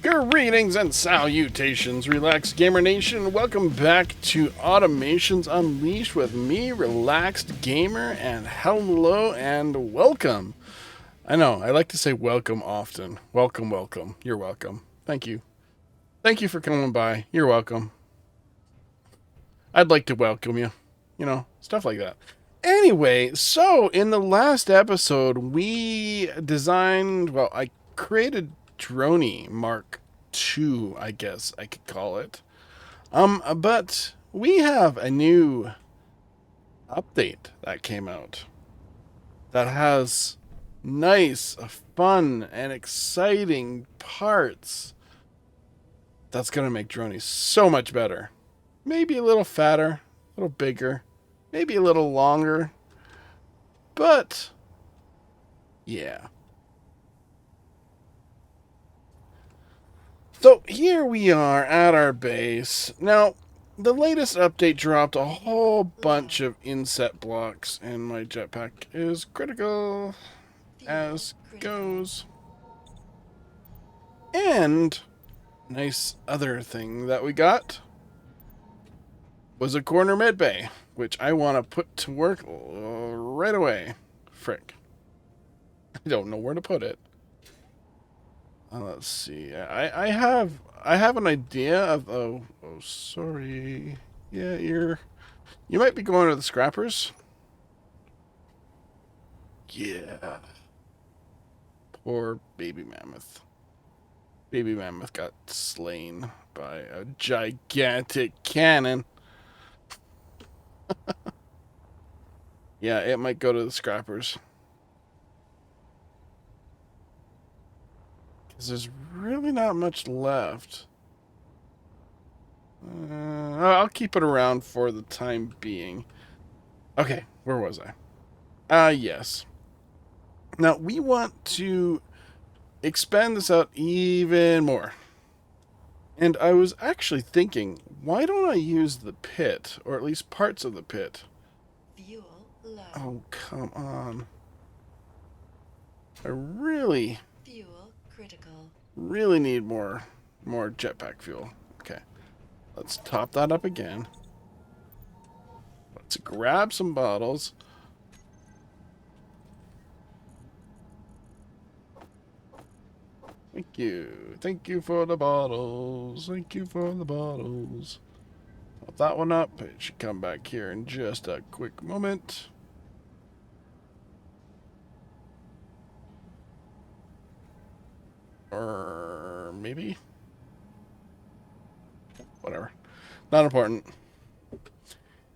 Greetings and salutations, Relaxed Gamer Nation. Welcome back to Automations Unleashed with me, Relaxed Gamer, and hello and welcome. I know, I like to say welcome often. Welcome, welcome. You're welcome. Thank you. Thank you for coming by. You're welcome. I'd like to welcome you. You know, stuff like that. Anyway, so in the last episode, we designed, well, I created Droni Mark II, I guess I could call it. But we have a new update that came out that has nice, fun, and exciting parts that's going to make Droni so much better. Maybe a little fatter, a little bigger, maybe a little longer, but yeah. So here we are at our base. Now, the latest update dropped a whole bunch of inset blocks, and my jetpack is critical as goes. And nice other thing that we got was a corner medbay, which I want to put to work right away. Frick. I don't know where to put it. Let's see. I have an idea of sorry. Yeah, you might be going to the scrappers. Yeah. Poor baby mammoth. Baby mammoth got slain by a gigantic cannon. Yeah, it might go to the scrappers. Because there's really not much left. I'll keep it around for the time being. Okay, where was I? Yes. Now, we want to expand this out even more. And I was actually thinking, why don't I use the pit, or at least parts of the pit? Fuel low. Oh, come on. I really Fuel critical. need more jetpack fuel. Okay. Let's top that up again. Let's grab some bottles. Thank you. Thank you for the bottles. Thank you for the bottles. Pop that one up. It should come back here in just a quick moment. Or maybe? Whatever. Not important.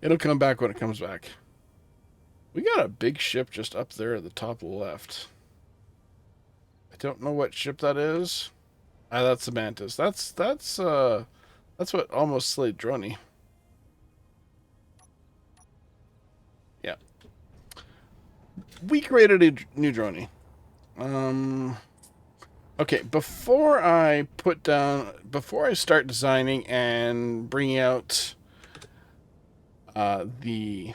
It'll come back when it comes back. We got a big ship just up there at the top left. I don't know what ship that is. Ah, that's the Mantis. That's what almost slayed Droni. Yeah. We created a new Droni. Okay, before I start designing and bringing out the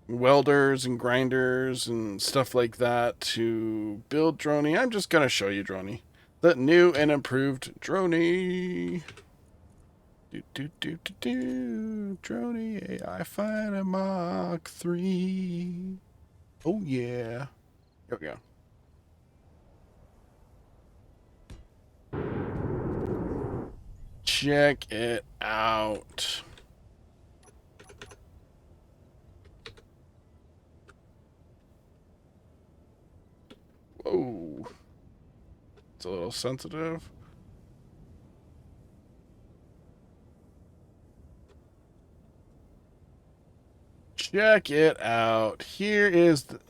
welders and grinders and stuff like that to build Droni, I'm just going to show you Droni. The new and improved Droni. Droni AI Fighter Mach 3. Oh, yeah. Here we go. Check it out. Whoa. It's a little sensitive. Check it out. Here is the...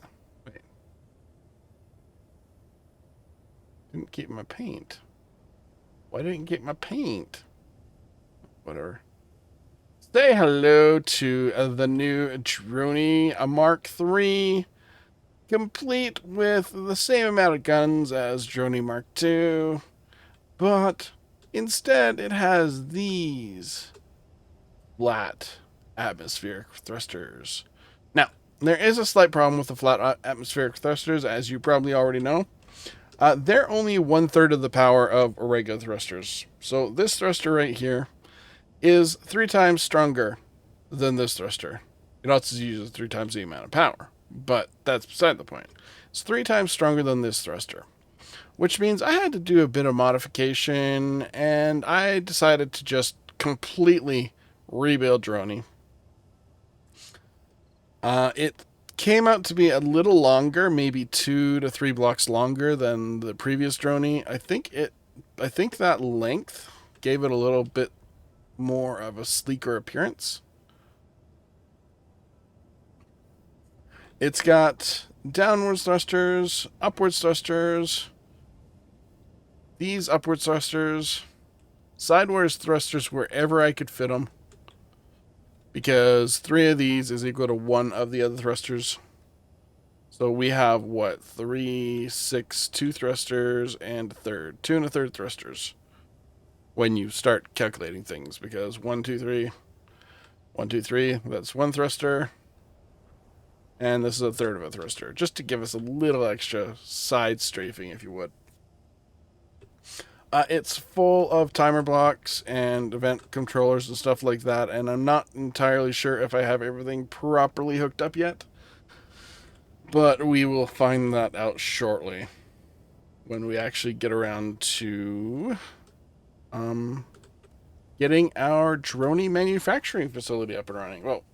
Wait. Didn't keep my paint. Why didn't get my paint? Whatever. Say hello to the new Droni, a Mark III, complete with the same amount of guns as Droni Mark II, but instead it has these flat atmospheric thrusters. Now, there is a slight problem with the flat atmospheric thrusters, as you probably already know. They're only 1/3 of the power of regular thrusters. So this thruster right here is 3 times stronger than this thruster. It also uses 3 times the amount of power, but that's beside the point. It's 3 times stronger than this thruster, which means I had to do a bit of modification, and I decided to just completely rebuild Droni. It came out to be a little longer, maybe 2 to 3 blocks longer than the previous Droni. I think that length gave it a little bit more of a sleeker appearance. It's got downwards thrusters, upwards thrusters, these upward thrusters, sideways thrusters wherever I could fit them, because 3 of these is equal to 1 of the other thrusters. So we have, what, 3, 6, 2 thrusters, and a third. 2 1/3 thrusters when you start calculating things, because 1, 2, 3, 1, 2, 3, that's 1 thruster, and this is a third of a thruster, just to give us a little extra side strafing, if you would. It's full of timer blocks and event controllers and stuff like that, and I'm not entirely sure if I have everything properly hooked up yet, but we will find that out shortly when we actually get around to getting our Droni manufacturing facility up and running. Well,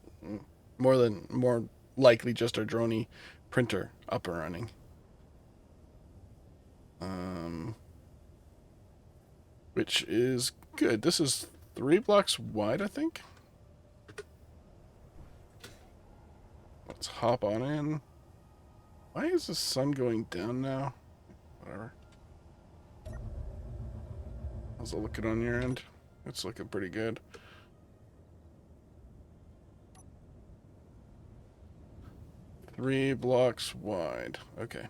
more likely just our Droni printer up and running. Which is good. This is 3 blocks wide, I think. Let's hop on in. Why is the sun going down now? Whatever. How's it looking on your end? It's looking pretty good. Three blocks wide. Okay.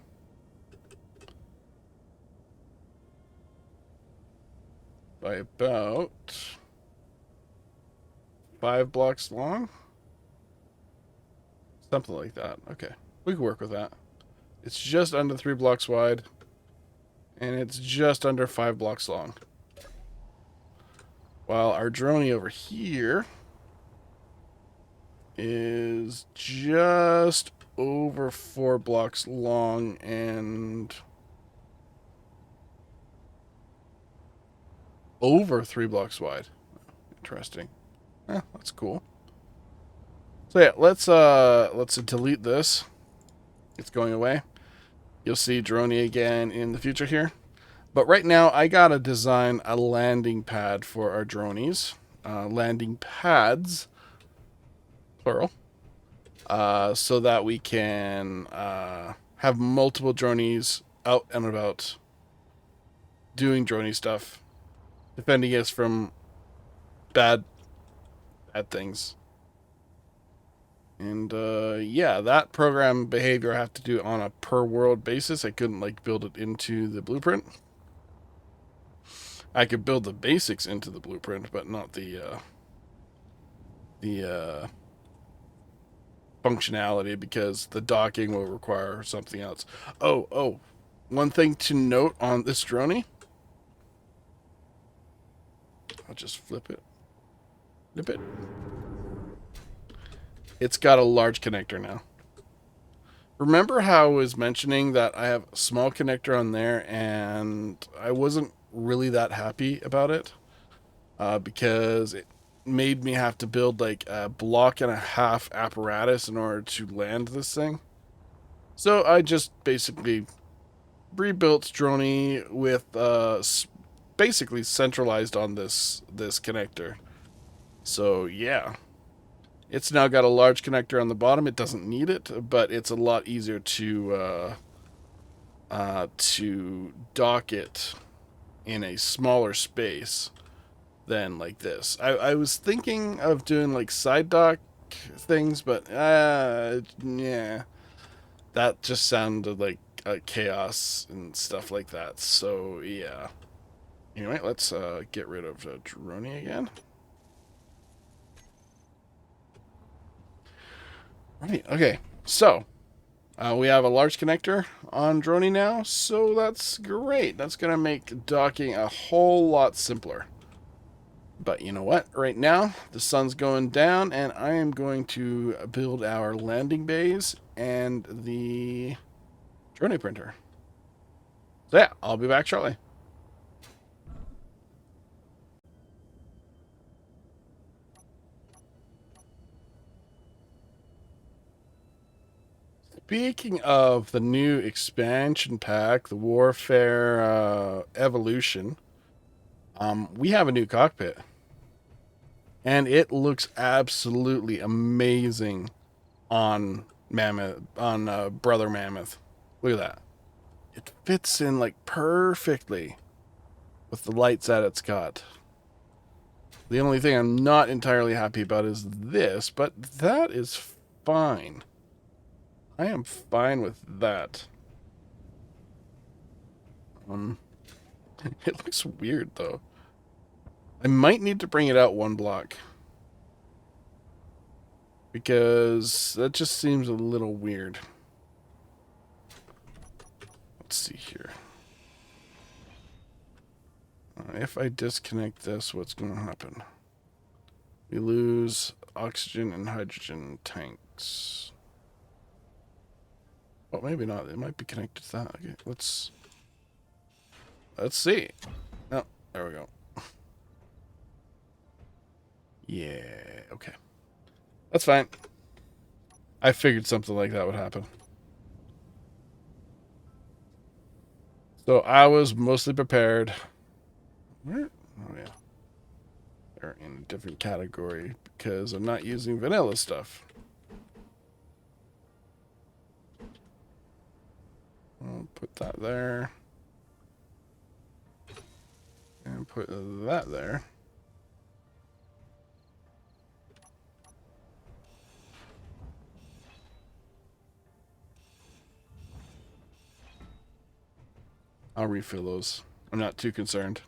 By about 5 blocks long? Something like that. Okay. We can work with that. It's just under 3 blocks wide, and it's just under 5 blocks long. While our Droni over here is just over 4 blocks long and over 3 blocks wide. Interesting. That's cool. So yeah, let's delete this. It's going away. You'll see Droni again in the future here. But right now, I gotta design a landing pad for our Dronis. Landing pads, plural. So that we can have multiple Dronis out and about doing Droni stuff, defending us from bad things. And yeah, that program behavior I have to do on a per world basis. I couldn't like build it into the blueprint. I could build the basics into the blueprint, but not the functionality, because the docking will require something else. Oh, one thing to note on this Droni. I'll just flip it. Flip it. It's got a large connector now. Remember how I was mentioning that I have a small connector on there, and I wasn't really that happy about it because it made me have to build like a block and a half apparatus in order to land this thing. So I just basically rebuilt Droni with basically centralized on this connector. So yeah, it's now got a large connector on the bottom. It doesn't need it, but it's a lot easier to dock it in a smaller space than like this. I was thinking of doing like side dock things, but yeah, that just sounded like chaos and stuff like that. So yeah. Anyway, let's get rid of Droni again. Right. Okay. So We have a large connector on Droni now, so that's great. That's going to make docking a whole lot simpler. But you know what? Right now, the sun's going down, and I am going to build our landing bays and the Droni printer. So yeah, I'll be back shortly. Speaking of the new expansion pack, the Warfare Evolution, we have a new cockpit. And it looks absolutely amazing on Mammoth, on Brother Mammoth. Look at that. It fits in like perfectly with the lights that it's got. The only thing I'm not entirely happy about is this, but that is fine. I am fine with that. It looks weird though. I might need to bring it out one block. Because that just seems a little weird. Let's see here. If I disconnect this, what's going to happen? We lose oxygen and hydrogen tanks. Well, maybe not. It might be connected to that. Okay, let's see. Oh, there we go. Yeah, okay. That's fine. I figured something like that would happen. So I was mostly prepared. Where? Oh, yeah. They're in a different category because I'm not using vanilla stuff. I'll put that there. And put that there. I'll refill those. I'm not too concerned.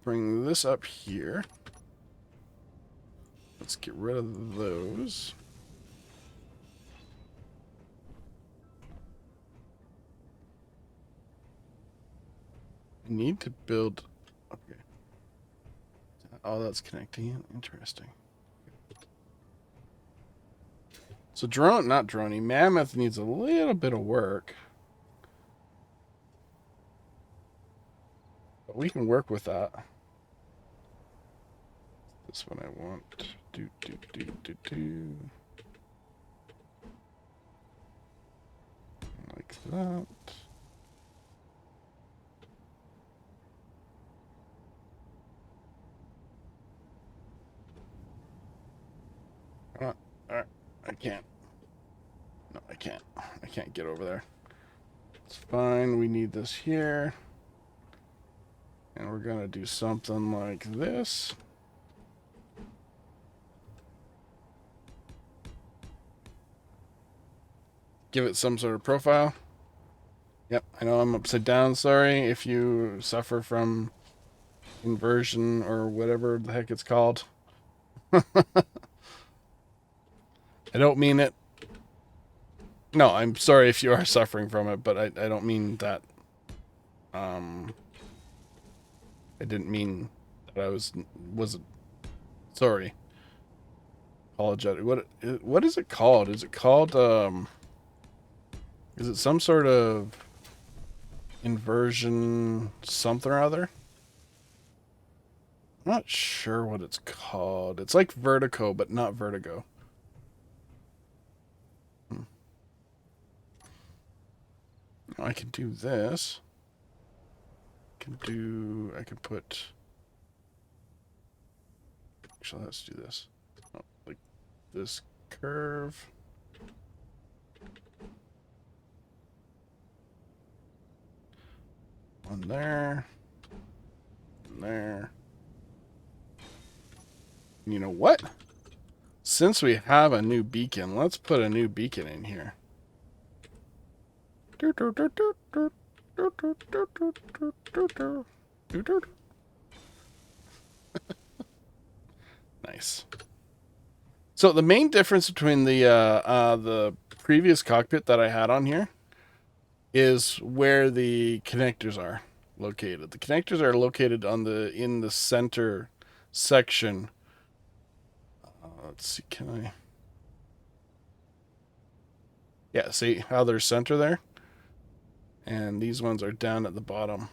Bring this up here. Let's get rid of those. I need to build... Okay. Oh, that's connecting. Interesting. So not Droni, Mammoth needs a little bit of work. But we can work with that. This one I want. Do. Like that. I can't. No, I can't. I can't get over there. It's fine. We need this here. And we're going to do something like this. Give it some sort of profile. Yep, I know I'm upside down. Sorry if you suffer from inversion or whatever the heck it's called. I don't mean it. No, I'm sorry if you are suffering from it, but I don't mean that. I didn't mean that I was sorry. Apologize. What is it called? Is it called is it some sort of inversion something or other? I'm not sure what it's called. It's like vertigo, but not vertigo. I can do this. I can put... Actually, let's do this. Oh, like this curve. One there. One there. And you know what? Since we have a new beacon, let's put a new beacon in here. Nice. So the main difference between the previous cockpit that I had on here is where the connectors are located. The connectors are located in the center section. Let's see, can I? Yeah, see how they're center there? And these ones are down at the bottom.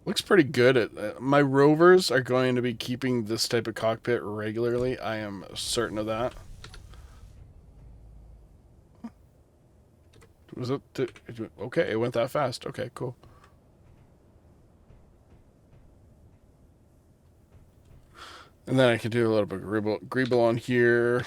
Looks pretty good. My rovers are going to be keeping this type of cockpit regularly. I am certain of that. Was it? Okay, it went that fast. Okay, cool. And then I can do a little bit of greeble on here.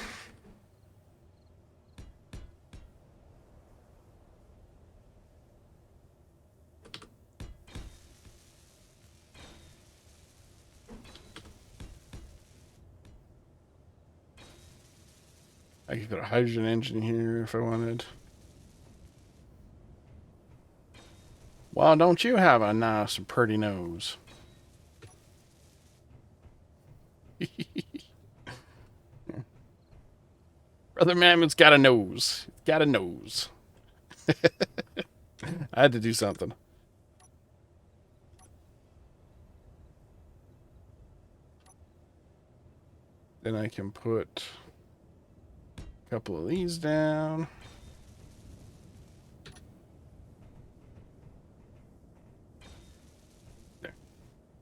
I could put a hydrogen engine here if I wanted. Well, don't you have a nice and pretty nose? Brother Mammoth's got a nose. Got a nose. I had to do something. Then I can put a couple of these down. There.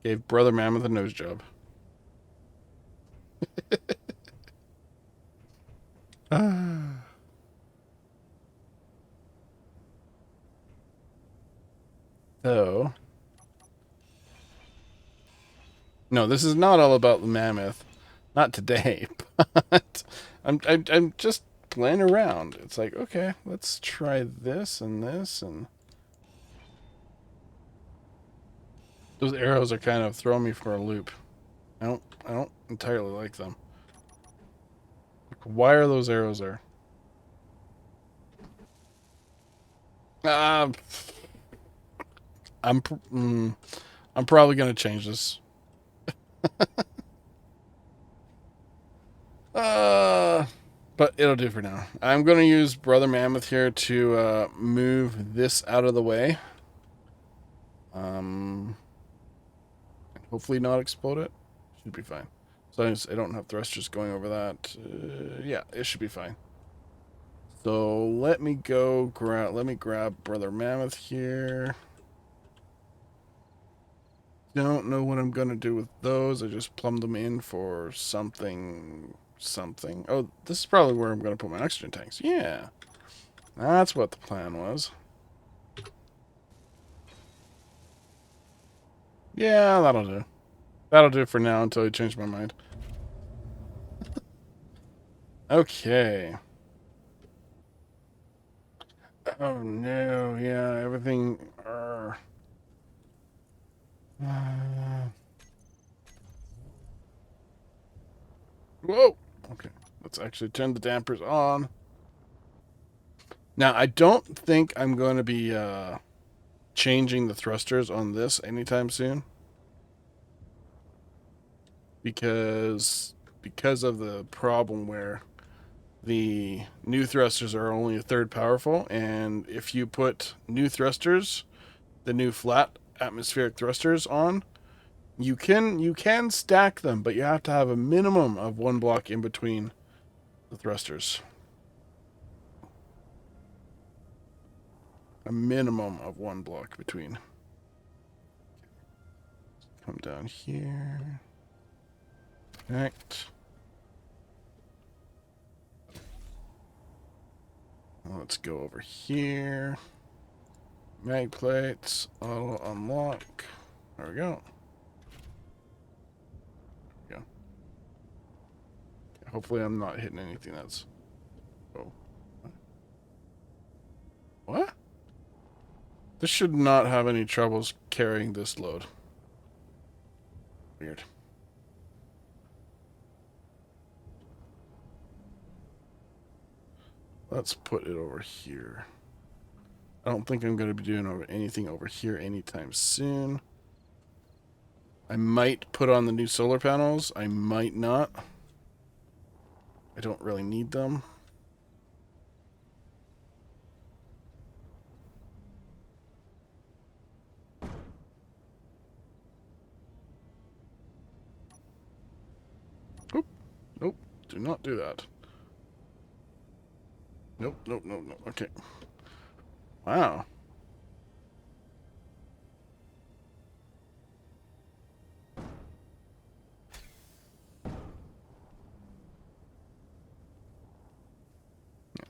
Gave Brother Mammoth a nose job. So, no, this is not all about the mammoth. Not today, but I'm just playing around. It's like, okay, let's try this and this and those arrows are kind of throwing me for a loop. I don't entirely like them. Why are those arrows there? Uh, I'm I'm probably gonna change this. But it'll do for now. I'm gonna use Brother Mammoth here to move this out of the way. Hopefully not explode it. Should be fine. So I don't have thrusters going over that. Yeah, it should be fine. So let me grab Brother Mammoth here. Don't know what I'm gonna do with those. I just plumbed them in for something. Oh, this is probably where I'm gonna put my oxygen tanks. Yeah, that's what the plan was. Yeah, that'll do. That'll do for now until I change my mind. Okay. Oh no, yeah, everything. Whoa! Okay, let's actually turn the dampers on. Now, I don't think I'm going to be changing the thrusters on this anytime soon. Because of the problem where the new thrusters are only a third powerful, and if you put new thrusters, the new flat atmospheric thrusters on, you can stack them, but you have to have a minimum of one block in between the thrusters. A minimum of one block between. Come down here. Connect. Let's go over here. Mag plates. Auto unlock. There we go. There we go. Hopefully I'm not hitting anything that's... Oh. What? This should not have any troubles carrying this load. Weird. Let's put it over here. I don't think I'm going to be doing anything over here anytime soon. I might put on the new solar panels. I might not. I don't really need them. Oop. Nope. Do not do that. Nope, nope, nope, nope. Okay. Wow.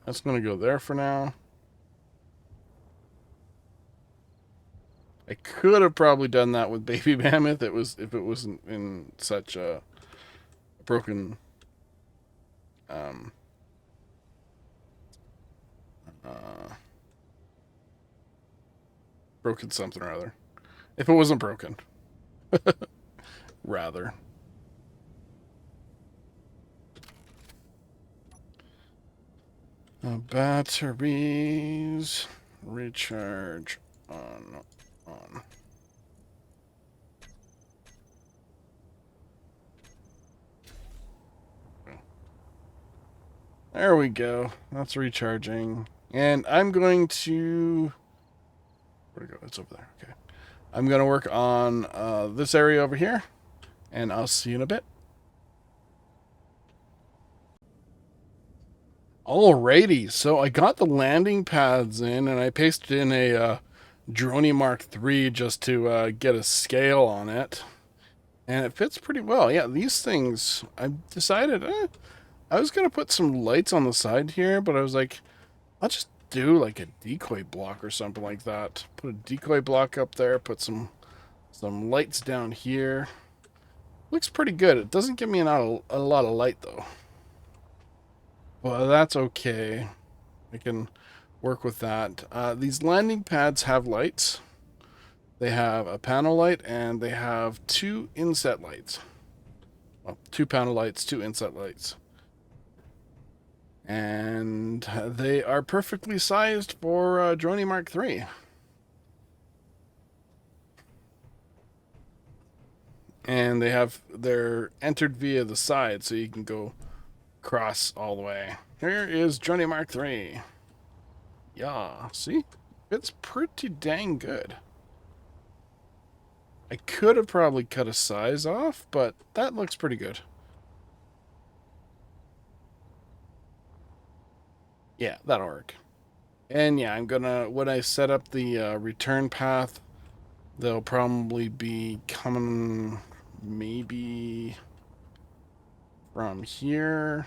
That's going to go there for now. I could have probably done that with Baby Mammoth. If it wasn't in such a broken um uh broken something or other. If it wasn't broken. Rather. Batteries recharge on. There we go. That's recharging. And I'm going to... Where'd it go? It's over there. Okay. I'm going to work on this area over here. And I'll see you in a bit. Alrighty. So I got the landing pads in. And I pasted in a Droni Mark III just to get a scale on it. And it fits pretty well. Yeah, these things... I decided... I was going to put some lights on the side here, but I was like, I'll just do like a decoy block or something like that. Put a decoy block up there, put some lights down here. Looks pretty good. It doesn't give me a lot of light though. Well, that's okay. I can work with that. These landing pads have lights. They have a panel light and they have two inset lights. Well, two panel lights, two inset lights. And they are perfectly sized for Droni Mark III. And they're entered via the side, so you can go across all the way. Here is Droni Mark III. Yeah, see? It's pretty dang good. I could have probably cut a size off, but that looks pretty good. Yeah, that'll work. And yeah, when I set up the return path, they'll probably be coming maybe from here,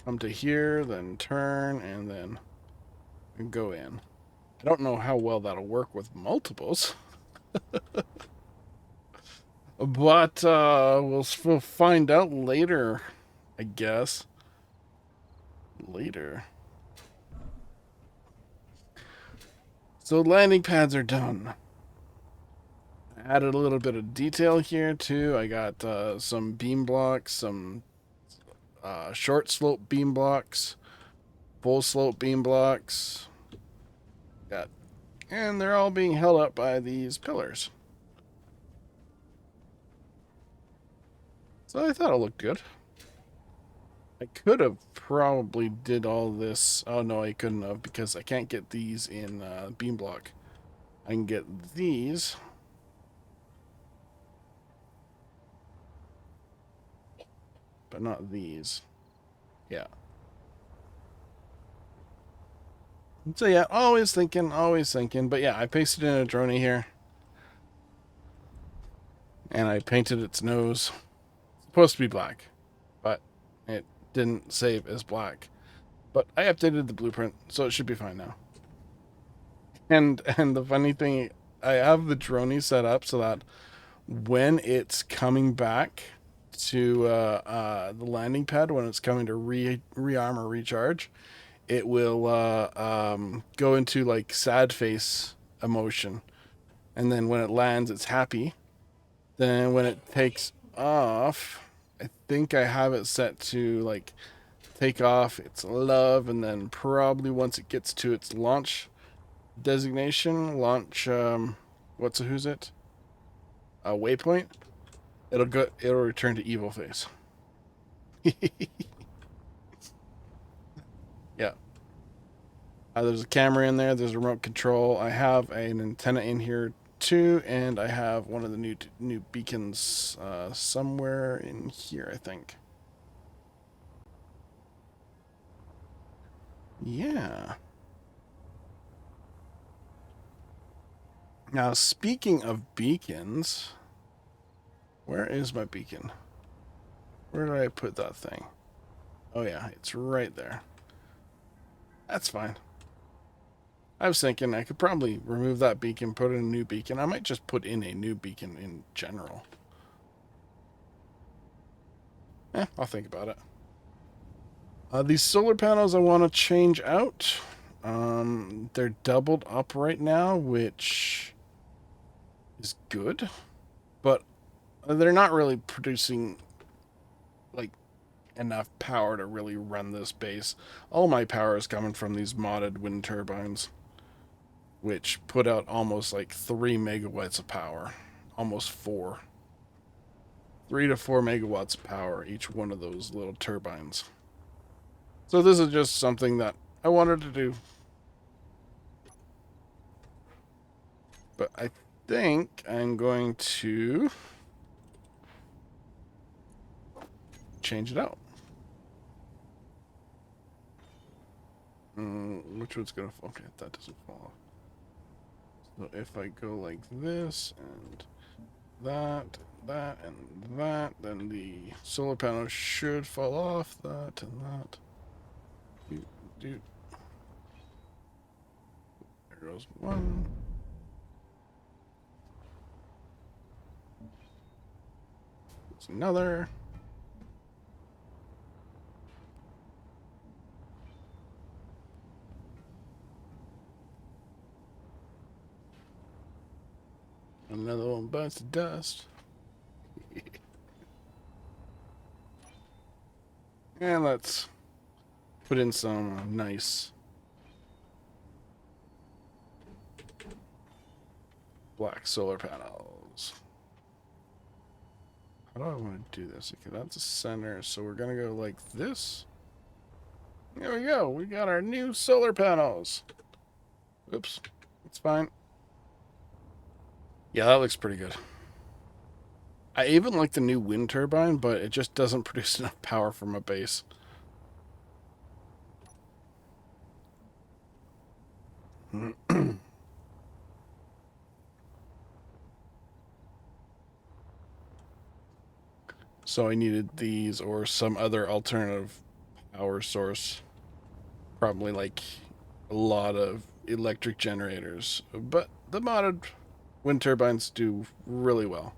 come to here, then turn, and then go in. I don't know how well that'll work with multiples. But we'll find out later, I guess. Later. So landing pads are done. Added a little bit of detail here too. I got some beam blocks, some short slope beam blocks, full slope beam blocks. And they're all being held up by these pillars. So I thought it looked good. I could have probably did all this. Oh no, I couldn't have because I can't get these in beam block. I can get these. But not these. Yeah. So yeah, always thinking. But yeah, I pasted in a Droni here. And I painted its nose. It's supposed to be black. But it didn't save as black. But I updated the blueprint, so it should be fine now. And the funny thing, I have the Droni set up so that when it's coming back to the landing pad, when it's coming to rearm or recharge, it will go into like sad face emotion, and then when it lands, it's happy. Then when it takes off, I think I have it set to like take off, it's love, and then probably once it gets to its launch designation, who's it? A waypoint. It'll return to evil face. Yeah. There's a camera in there. There's a remote control. I have an antenna in here too, and I have one of the new beacons somewhere in here, I think. Yeah. Now, speaking of beacons, where is my beacon? Where did I put that thing? Oh yeah, it's right there. That's fine. I was thinking I could probably remove that beacon, put in a new beacon. I might just put in a new beacon in general. I'll think about it. These solar panels I want to change out. They're doubled up right now, which is good, but they're not really producing like enough power to really run this base. All my power is coming from these modded wind turbines, which put out almost like 3 megawatts of power, almost 4. 3 to 4 megawatts of power each one of those little turbines. So this is just something that I wanted to do. But I think I'm going to change it out. Which one's going to... Okay, that doesn't fall off. So if I go like this and that, and that, then the solar panel should fall off. That and that. There goes one. There's another. Another one bites the dust. And let's put in some nice black solar panels. How do I want to do this? Okay, that's the center, so we're going to go like this. There we go. We got our new solar panels. Oops. It's fine. Yeah, that looks pretty good. I even like the new wind turbine, but it just doesn't produce enough power for my base. So I needed these or some other alternative power source. Probably like a lot of electric generators. But the modded wind turbines do really well.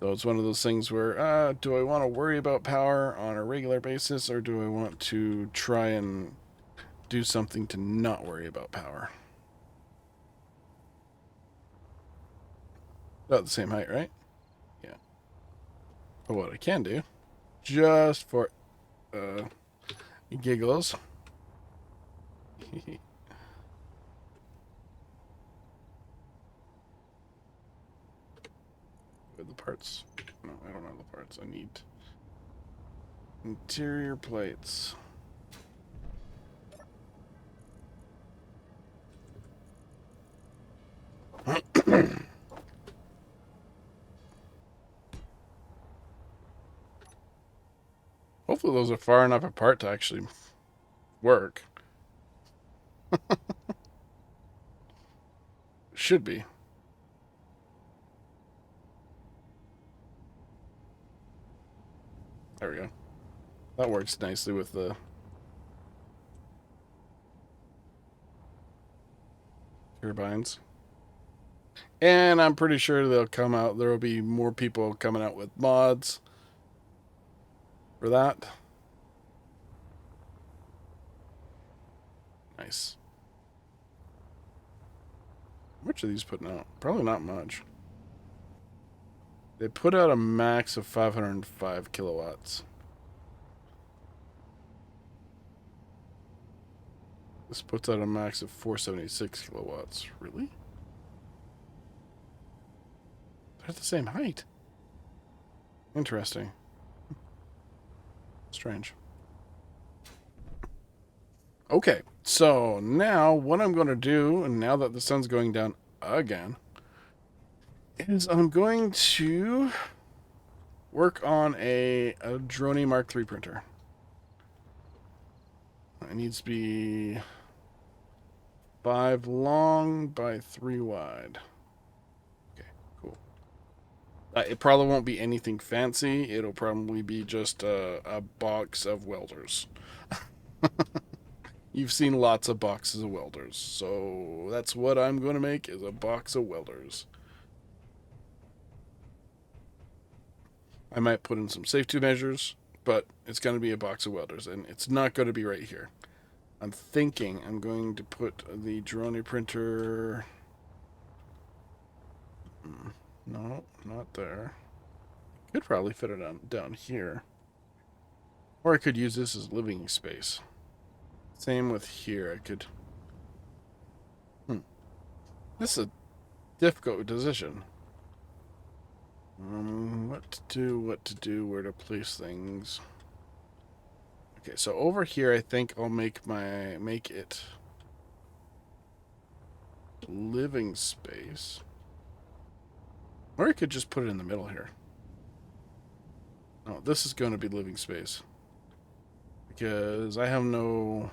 So it's one of those things where, do I want to worry about power on a regular basis, or do I want to try and do something to not worry about power? About the same height, right? Yeah. But what I can do, just for giggles. With the parts. No, I don't have the parts. I need interior plates. Hopefully those are far enough apart to actually work. Should be. There we go. That works nicely with the turbines. And I'm pretty sure they'll come out. There will be more people coming out with mods for that. Nice. How much are these putting out? Probably not much. They put out a max of 505 kilowatts. This puts out a max of 476 kilowatts. Really? They're the same height. Interesting. Strange. Okay, so now what I'm going to do, and now that the sun's going down again, is I'm going to work on a Droni Mark III printer. It needs to be 5 long by 3 wide. Okay, cool. It probably won't be anything fancy. It'll probably be just a box of welders. You've seen lots of boxes of welders, so that's what I'm going to make, is a box of welders. I might put in some safety measures, but it's going to be a box of welders, and it's not going to be right here. I'm thinking I'm going to put the Droni printer... No, not there. Could probably fit it down here. Or I could use this as living space. Same with here. I could... This is a difficult decision. What to do, where to place things. Okay, so over here I think I'll make it living space. Or I could just put it in the middle here. No, this is going to be living space. Because I have no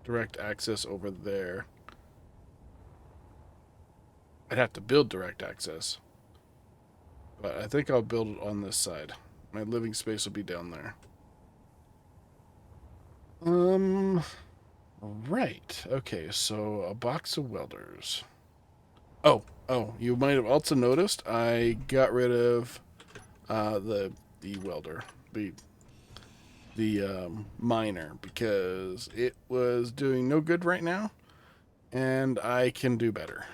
direct access over there. I'd have to build direct access. But I think I'll build it on this side. My living space will be down there. Right. Okay, so a box of welders. Oh, you might have also noticed I got rid of the welder, the miner, because it was doing no good right now, and I can do better.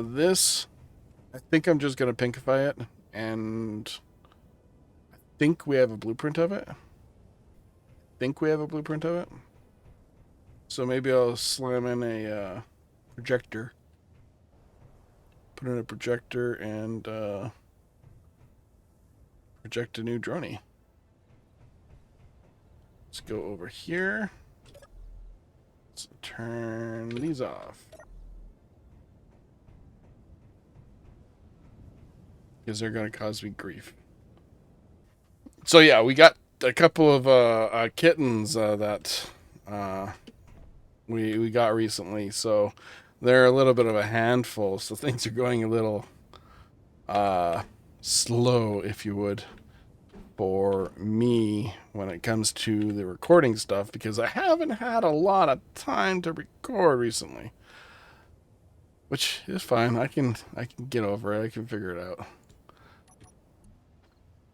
This, I think I'm just going to pinkify it, and I think we have a blueprint of it. So maybe I'll slam in a projector. Put in a projector and project a new Droni. Let's go over here. Let's turn these off. Because they're going to cause me grief. So yeah, we got a couple of kittens that we got recently. So they're a little bit of a handful. So things are going a little slow, if you would, for me when it comes to the recording stuff, because I haven't had a lot of time to record recently. Which is fine. I can get over it. I can figure it out.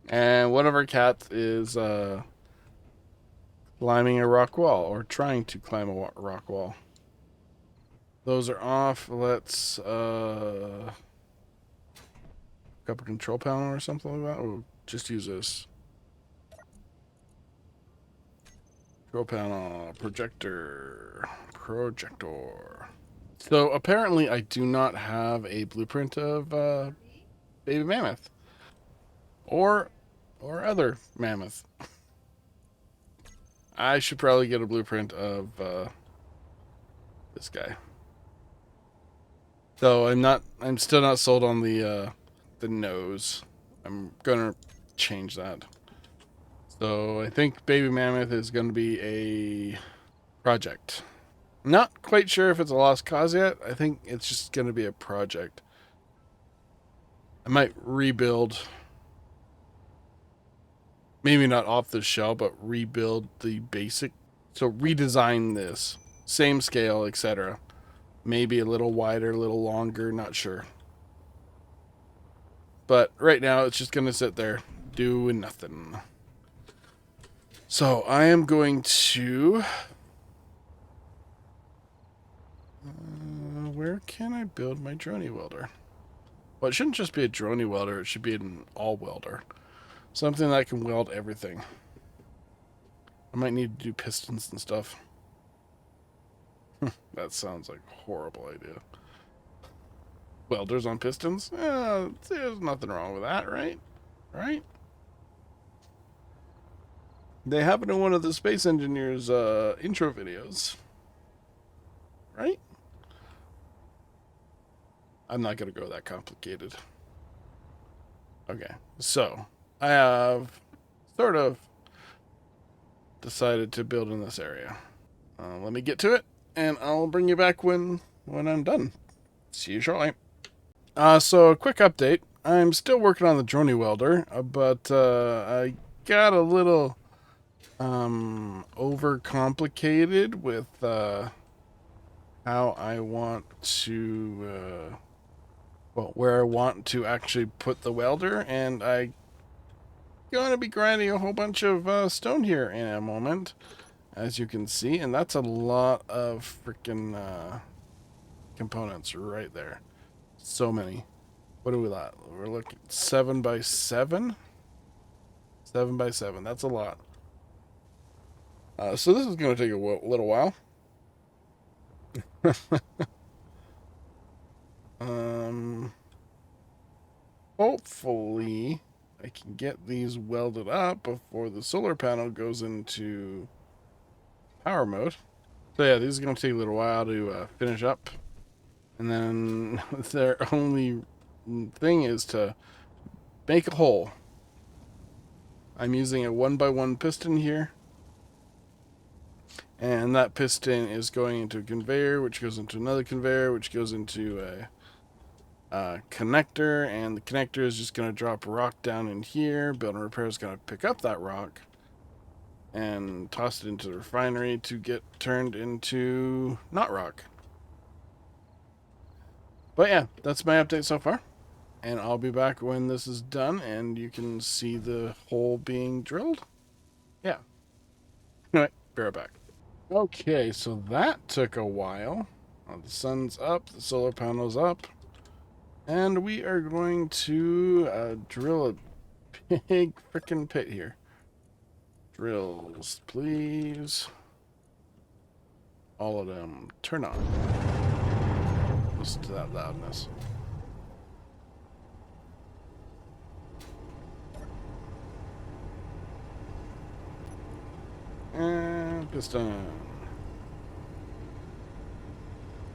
And one of our cats is climbing a rock wall, or trying to climb a rock wall. Those are off. Let's up a control panel or something like that. We'll just use this. Control panel, projector. So apparently I do not have a blueprint of baby mammoth. Or other mammoth. I should probably get a blueprint of this guy. So I'm still not sold on the nose. I'm gonna change that. So I think baby mammoth is gonna be a project. Not quite sure if it's a lost cause yet. I think it's just gonna be a project. I might rebuild, maybe not off the shell, but rebuild the basic. So redesign this, same scale, etc. Maybe a little wider, a little longer, not sure. But right now it's just going to sit there doing nothing. So I am going to... where can I build my Droni welder? Well, it shouldn't just be a Droni welder, it should be an all welder. Something that can weld everything. I might need to do pistons and stuff. That sounds like a horrible idea. Welders on pistons? There's nothing wrong with that, right? Right? They have it in one of the Space Engineers intro videos. Right? I'm not going to go that complicated. Okay, so I have sort of decided to build in this area. Let me get to it, and I'll bring you back when I'm done. See you shortly. So a quick update. I'm still working on the Droni welder, but I got a little overcomplicated with how I want to where I want to actually put the welder, and I'm going to be grinding a whole bunch of stone here in a moment, as you can see, and that's a lot of freaking components right there. So many. What do we got? We're looking 7 by 7. 7 by 7. That's a lot. So this is going to take a little while. Hopefully I can get these welded up before the solar panel goes into power mode. So yeah, these are going to take a little while to finish up. And then their only thing is to make a hole. I'm using a 1x1 piston here. And that piston is going into a conveyor, which goes into another conveyor, which goes into a connector, and the connector is just going to drop a rock down in here. Build and Repair is going to pick up that rock and toss it into the refinery to get turned into not rock. But yeah, that's my update so far, and I'll be back when this is done and you can see the hole being drilled. Yeah. Anyway, be right back. Okay, so that took a while. The sun's up, the solar panel's up, and we are going to drill a big frickin' pit here. Drills, please. All of them. Turn on. Listen to that loudness. And piston.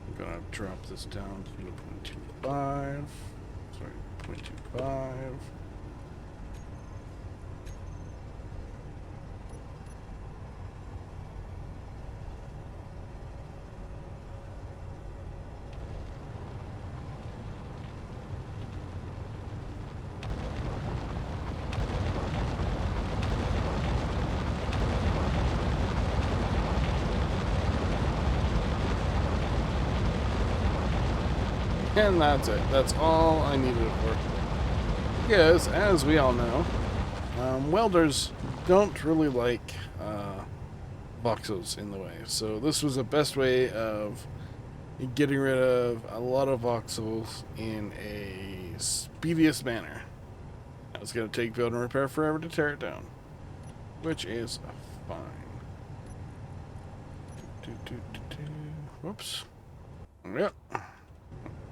I'm gonna drop this down to 0.25. Sorry, 0.25. And that's it. That's all I needed it for. Because, as we all know, welders don't really like voxels in the way. So this was the best way of getting rid of a lot of voxels in a speediest manner. It's going to take Build and Repair forever to tear it down, which is fine. Whoops. Yep.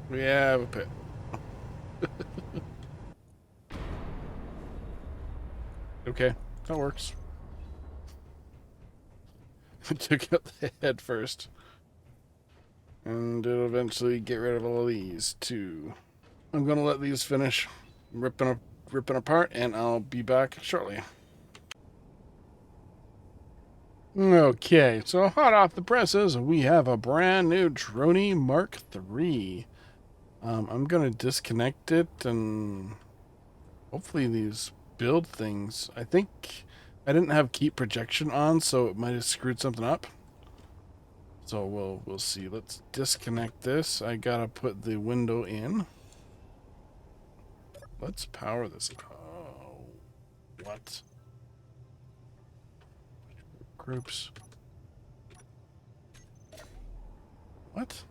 We have a pit. Okay, that works. Took out the head first. And it'll eventually get rid of all of these too. I'm gonna let these finish ripping apart, and I'll be back shortly. Okay, so hot off the presses, we have a brand new Droni Mark III. I'm gonna disconnect it, and hopefully these build things. I think I didn't have keep projection on, so it might have screwed something up. So we'll see. Let's disconnect this. I gotta put the window in. Let's power this. Oh, what? Groups. What?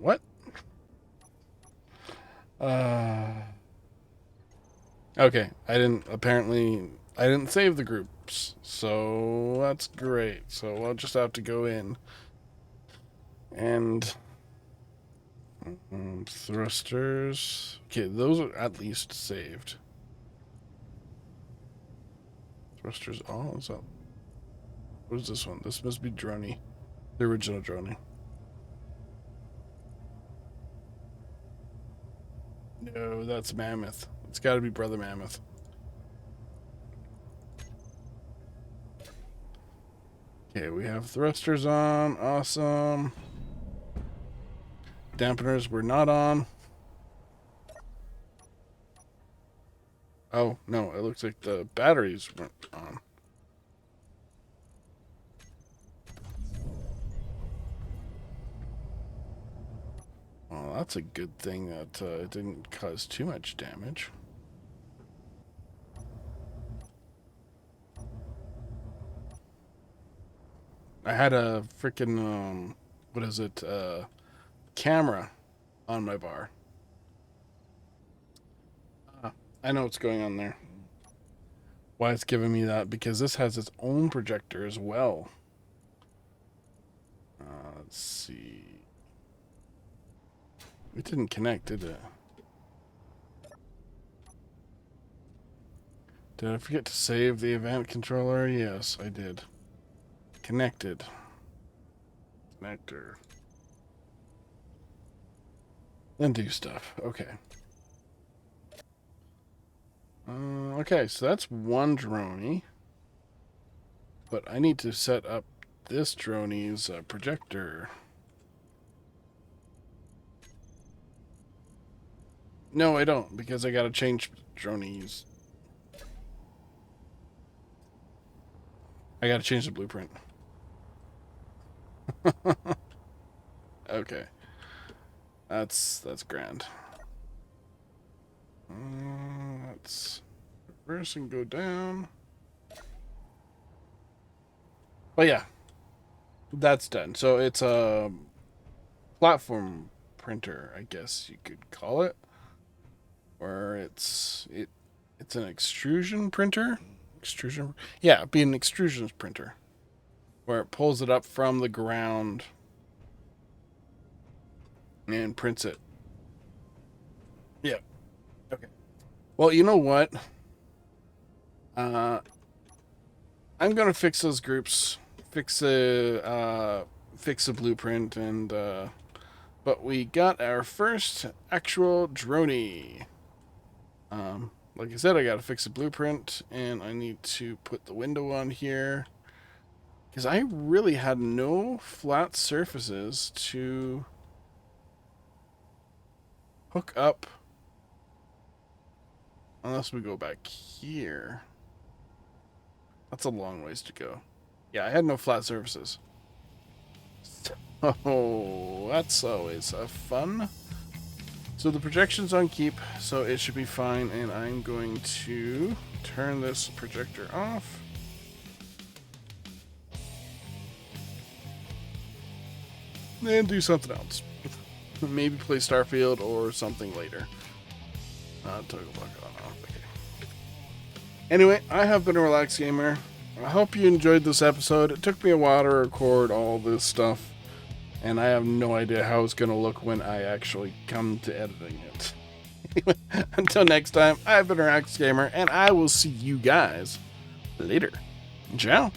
What? Okay, I didn't save the groups, so that's great. So I'll just have to go in and Thrusters. Okay, those are at least saved. Thrusters. Oh, is that? What is this one? This must be Droni. The original Droni. No, that's Mammoth. It's got to be Brother Mammoth. Okay, we have thrusters on. Awesome. Dampeners were not on. Oh, no, it looks like the batteries weren't on. Well, that's a good thing that it didn't cause too much damage. I had a freaking, what is it, camera on my bar. I know what's going on there. Why it's giving me that? Because this has its own projector as well. Let's see. It didn't connect, did it? Did I forget to save the event controller? Yes, I did. Connected. Connector. Then do stuff. Okay. Okay, so that's one Droni. But I need to set up this Droni's projector. No, I don't, because I gotta change Droni's. I gotta change the blueprint. Okay. That's grand. Let's reverse and go down. But yeah, that's done. So it's a platform printer, I guess you could call it, or it's an extrusion printer. Yeah, it'd be an extrusion printer, where it pulls it up from the ground and prints it. Yeah. Okay. Well, you know what? I'm gonna fix those groups, fix the blueprint, and but we got our first actual Droni. Like I said, I gotta fix the blueprint, and I need to put the window on here because I really had no flat surfaces to hook up unless we go back here. That's a long ways to go. Yeah, I had no flat surfaces. Oh, that's always a fun. So the projection's on keep, so it should be fine, and I'm going to turn this projector off. And do something else. Maybe play Starfield or something later. Toggle block on off. Okay. Anyway, I have been a Relaxed Gamer. I hope you enjoyed this episode. It took me a while to record all this stuff, and I have no idea how it's going to look when I actually come to editing it. Anyway, until next time, I've been a Relaxed Gamer, and I will see you guys later. Ciao.